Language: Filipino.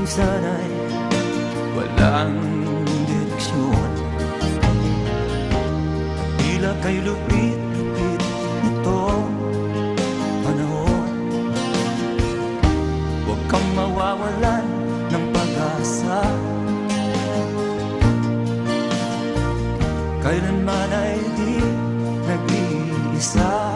sana'y walang direksyon. Tila kay lupit-lupit nitong panahon. Huwag kang mawawalan ng pag-asa, kailanman ay di nag-iisa.